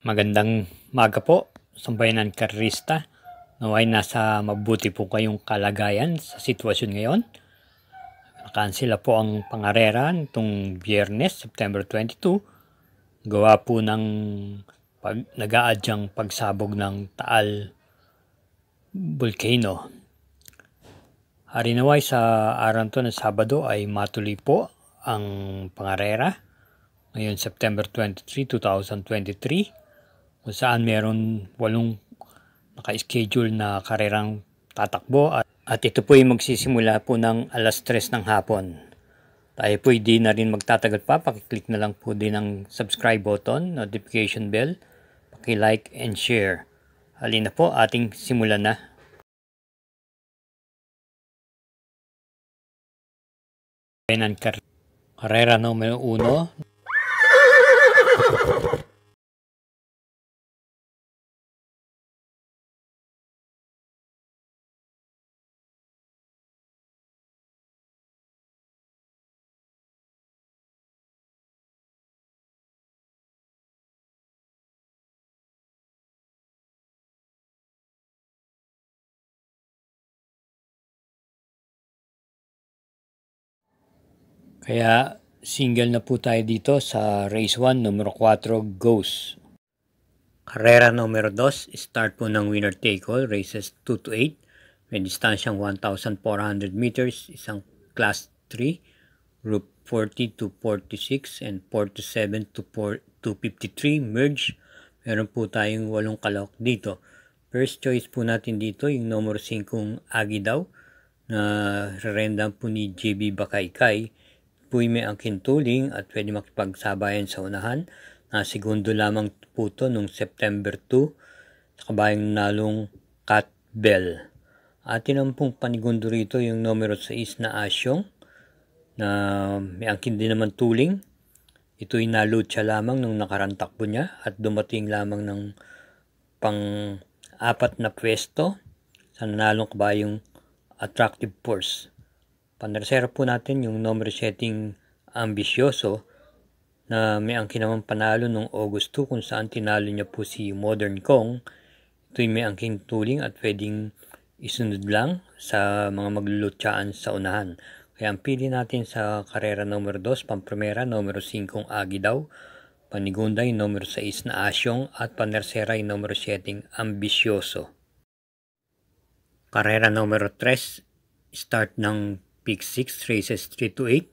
Magandang maga po, sambayanan karista. Naway nasa mabuti po kayong kalagayan sa sitwasyon ngayon. Nakansela po ang pangarera nitong Biyernes, September 22. Gawa po ng nag-aadyang pagsabog ng Taal Volcano. Harinaway sa araw to ng Sabado ay matuloy po ang pangarera. Ngayon September 23, 2023. Kung saan meron 8 naka-schedule na karerang tatakbo at ito po ay magsisimula po ng alas 3 ng hapon. Tayo po di na rin magtatagal pa, pakiclick na lang po din ang subscribe button, notification bell, paki-like and share. Halina po, ating simulan na. Karera numero 1. Kaya single na po tayo dito sa race 1, numero 4, goes. Karera numero 2, start po ng winner take all, races 2 to 8. May distansyang 1,400 meters, isang class 3, group 40 to 46 and 47 to 53 merge. Meron po tayong 8 kalahok dito. First choice po natin dito yung numero 5 Agidaw na rerendang po ni JB Bakaykay. Puy may angkin tuling at pwede makipagsabayan sa unahan. Na segundo lamang po ito noong September 2 sa kabayang nalong Cat Bell. Atin ang pong panigundo rito yung numero 6 na Asyong na may angkin din naman tuling. Ito'y nalutsa lamang nung nakarantakbo niya at dumating lamang ng pang-4 na pwesto sa nanalong kabayong Attractive Force. Pantersero po natin yung numero 7 Ambisyoso na may angkin naman panalo noong August 2 kung saan tinalo niya po si Modern Kong. Ito'y may angking tuling at pwedeng isunod lang sa mga maglulutsaan sa unahan. Kaya ang pili natin sa karera numero 2, pampremera, numero 5 Agidaw, panigunday, numero 6 na Asyong at panersera yung numero 7 Ambisyoso. Karera numero 3, start ng Peak 6, races 3 to 8.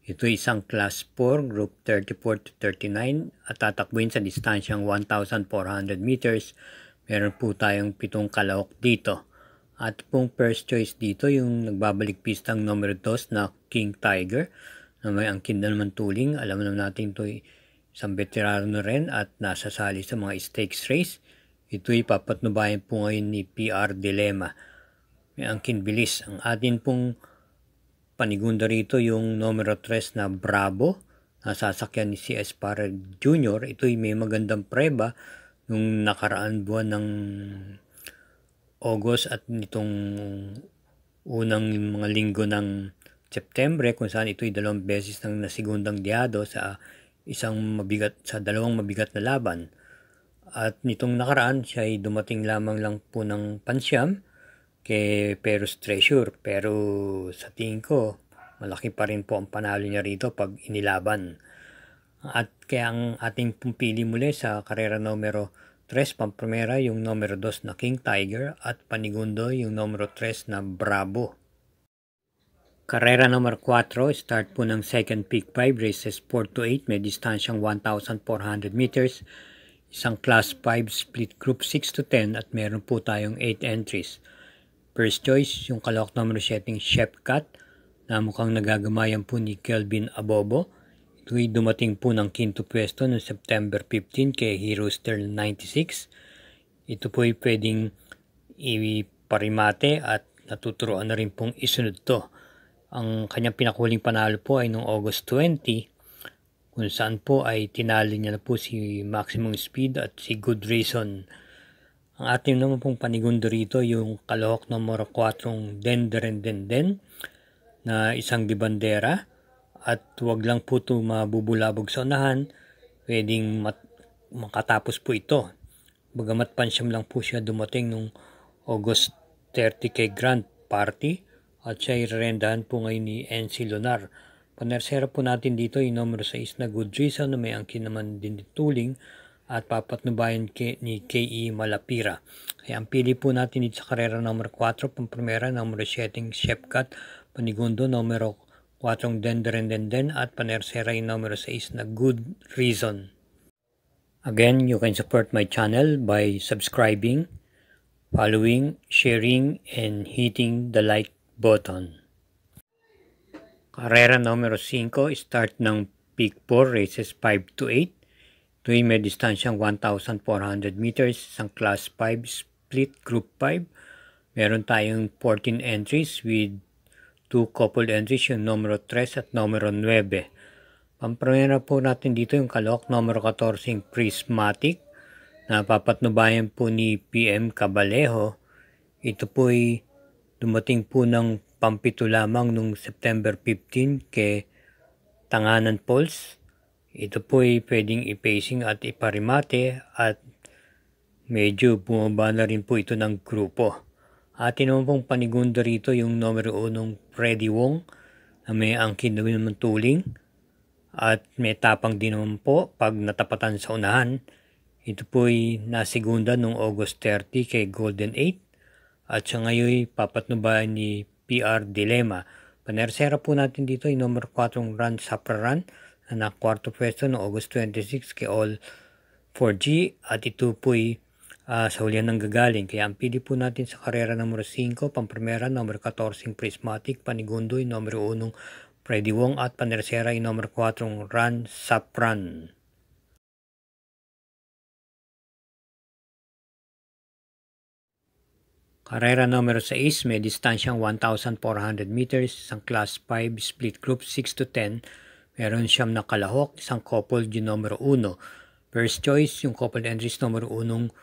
Ito isang class 4, group 34 to 39 at tatakbuhin sa distansyang 1,400 meters. Meron po tayong 7 kalahok dito. At pong first choice dito yung nagbabalik pistang numero 2 na King Tiger na may angkin na naman tuling. Alam naman natin ito isang veterano rin at nasasali sa mga stakes race. Ito'y papatnubayan po ngayon ni PR Dilemma. May angkin bilis. Ang atin pong panigunda rito yung numero 3 na Bravo na sasakyan ni CS Parra Jr. Ito'y may magandang preba nung nakaraan buwan ng August at nitong unang mga linggo ng September kung saan ito'y 2 beses nang nasigundang diado sa dalawang mabigat na laban. At nitong nakaraan siya ay dumating lamang lang po ng pansyam kay Perus Treasure, pero sa tingin ko malaki pa rin po ang panalo niya rito pag inilaban. At kaya ang ating pumili muli sa karera numero 3 pampremera yung numero 2 na King Tiger at panigundo yung numero 3 na Bravo. Karera numero 4, start po ng second Peak 5, races 4 to 8, may distansyang 1,400 meters, isang class 5 split group 6 to 10 at meron po tayong 8 entries. First choice, yung kalahok numero 7 Chef Cat na mukhang nagagamayan po ni Kelvin Abobo. Ito'y dumating po ng 5th pwesto noong September 15 kay Hero Stern 96. Ito po'y pwedeng iparimate at natuturoan na rin pong isunod to. Ang kanyang pinakuling panalo po ay noong August 20 kung saan po ay tinalo niya na po si Maximum Speed at si Good Reason. Ang ating naman pong panigundo rito yung kalahok numero 4 Den na isang di bandera at huwag lang po ito mabubulabog sa unahan. Pwedeng makatapos po ito. Bagamat pansyam lang po siya dumating nung August 30 kay Grand Party at siya irerendahan po ngayon ni NC Lunar. Panersera po natin dito yung numero 6 na Good Reason na may angkin naman din tuling at papatnubayan ni K.E. Malapira. Kaya ang pili po natin dito sa karera numero 4, pamprimera, numero 7 Shepkat, panigundo, numero 4 Denderen at panersera yung numero 6 na Good Reason. Again, you can support my channel by subscribing, following, sharing, and hitting the like button. Karera numero 5, start ng Peak 4, races 5 to 8. Ito ay may distansyang 1,400 meters, isang Class 5 split Group 5. Meron tayong 14 entries with 2 coupled entries, yung numero 3 at numero 9. Pampramera po natin dito yung kalok numero 14 Prismatic na papatnubayan po ni PM Cabalejo. Ito po ay dumating po ng pampito lamang nung September 15 kay Tanganan Pulse. Ito po ay pwedeng i-pacing at iparimate at medyo bumaba na rin po ito ng grupo. At naman pong panigundo rito yung numero 1 Freddy Wong na may angkin na naman tuling. At may tapang din naman po pag natapatan sa unahan. Ito po ay nasigunda noong August 30 kay Golden 8. At siya ngayon papatnubayan ni PR Dilemma. Panersera po natin dito yung numero 4 Run Sapra Run na nakwarto pwesto noong August 26 kay All 4G. At ito po ay sa hulihan ng gagaling. Kaya ang pili po natin sa karera numero 5, pamprimera, numero 14 Prismatic, panigundo yung numero 1 Freddy Wong at panersera yung numero 4 Run Sapran. Karera numero 6, may distansyang 1,400 meters, isang Class 5 split group 6 to 10. Meron siyang nakalahok, isang coupled yung numero 1. First choice, yung coupled entries numero 1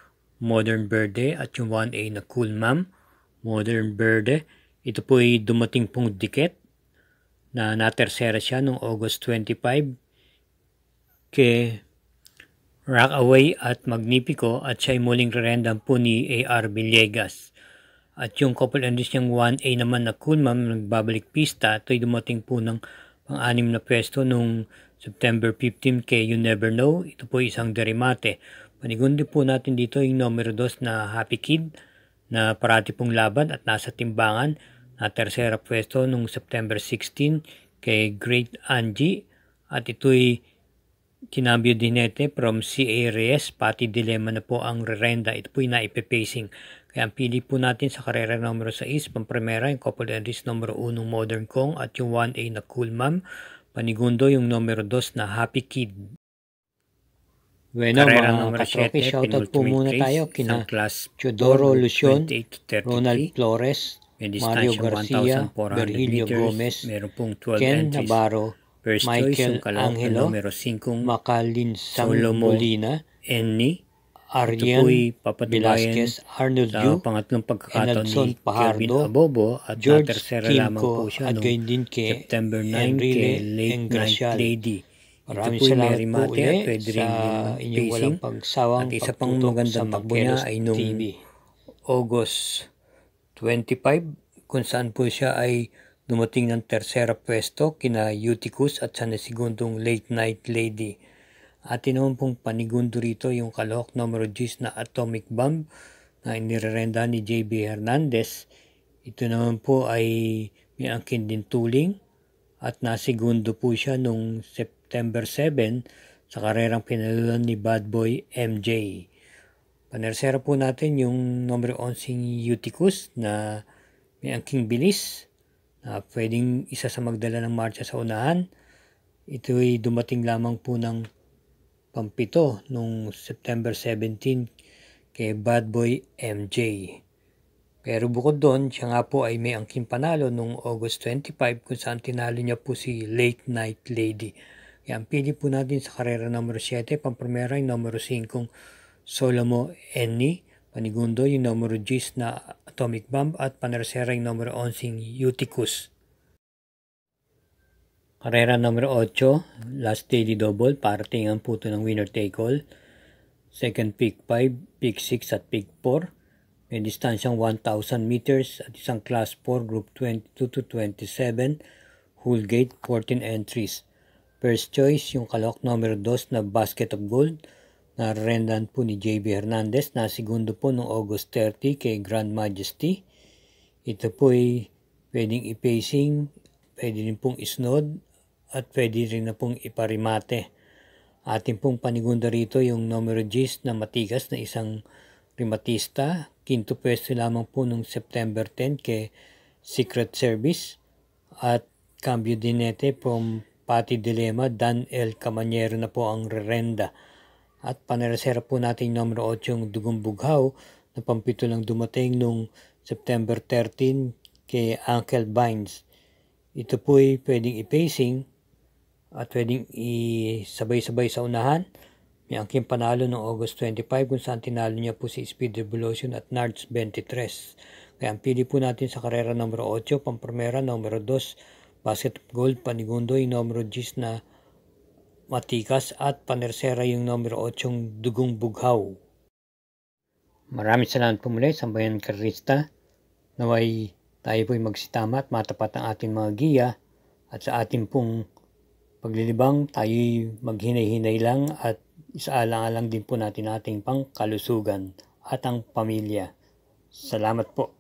Modern Verde at yung 1A na Cool Ma'am. Modern Verde, ito po ay dumating pong dikit na natersera siya noong August 25 kay Rockaway at Magnifico at siya ay muling rerendam po ni A.R. Villegas. At yung couple entries niyang 1A naman na Cool Ma'am nagbabalik pista, ito ay dumating po ng pang-anim na pwesto noong September 15 kay You Never Know. Ito po isang derimate. Panigundi po natin dito yung numero 2 na Happy Kid na parati pong laban at nasa timbangan. Na tersera pwesto noong September 16 kay Great Angie at ito'y kinambyo dinete from CA Reyes, pati Dilemma na po ang rerenda. Ito po'y naipepacing. Kaya ang pili po natin sa karera numero 6, pamprimera yung couple entries numero 1 Modern Kong at yung 1A na Cool Ma'am. Panigundo yung numero 2 na Happy Kid. Bueno, mga katropi, shoutout po muna tayo kina Chodoro Lucion, Ronald Flores, Mario Garcia, Virgilio Gomez, Ken Navarro, Michael Angelo, Macalinsang Molina, Arian Velasquez, Arnold Yu, Enadson Pajardo, George Kimco, at gayon din kay Enrile Engracial. Maraming salamat po ulit sa inyong walang pagsawang pagtutok sa Makelos TV. August 25 kung saan po siya ay dumating ng tersera pwesto kina Eutychus at sa nasigundong Late Night Lady. At naman pong panigundo rito yung kalahok numero 10 na Atomic Bomb na inirerenda ni JB Hernandez. Ito naman po ay may angkin din tuling at nasigundo po siya nung September 7 sa karerang pinalulan ni Bad Boy MJ. Panersera po natin yung numero 11 Eutychus na may angking bilis na pwedeng isa sa magdala ng marcha sa unahan. Ito ay dumating lamang po ng pampito nung September 17 kay Bad Boy MJ. Pero bukod doon, siya nga po ay may angking panalo nung August 25 kung saan tinalo niya po si Late Night Lady. Kaya ang pili po natin sa karera numero 7, pamprimera yung numero 5 Solomo Enni, panigundo yung numero 10 na Atomic Bomb at panersera yung numero 11 Eutychus. Karera numero 8, last daily double, parating ang puto ng winner take all. second peak 5, peak 6 at peak 4. May distansyang 1,000 meters at isang class 4, group 22 to 27, hull gate 14 entries. First choice, yung kalahok numero 2 na Basket of Gold, na rendan po ni JB Hernandez, na segundo po noong August 30 kay Grand Majesty. Ito po ay pwedeng i-pacing, pwede rin pong isnod, at pwede rin na pong iparimate. Ating pong panigunda rito yung numero 10 na Matigas na isang rimatista. Quinto pwesto lamang po noong September 10 kay Secret Service. At cambio dinete from Pati Dilema, Dan El Camanyero na po ang rerenda. At paneresera po natin yung numero 8 yung Dugong Bughaw na pampito lang dumating noong September 13 kay Uncle Vines. Ito po ay pwedeng i-pacing at pwedeng isabay-sabay sa unahan. May angking panalo noong August 25 kung saan tinalo niya po si Speed Revolution at Nards 23. Kaya ang pili po natin sa karera numero 8, pampromera numero 2, Basket of Gold, panigundo yung numero 10 na Matikas at panersera yung numero 8 yung Dugong Bughaw. Maraming salamat po muli sa Bayan Karista. Naway tayo po'y magsitama at matapat ang ating mga giya at sa ating pong paglilibang tayo'y maghinay-hinay lang at isaalang-alang din po natin ating pangkalusugan at ang pamilya. Salamat po.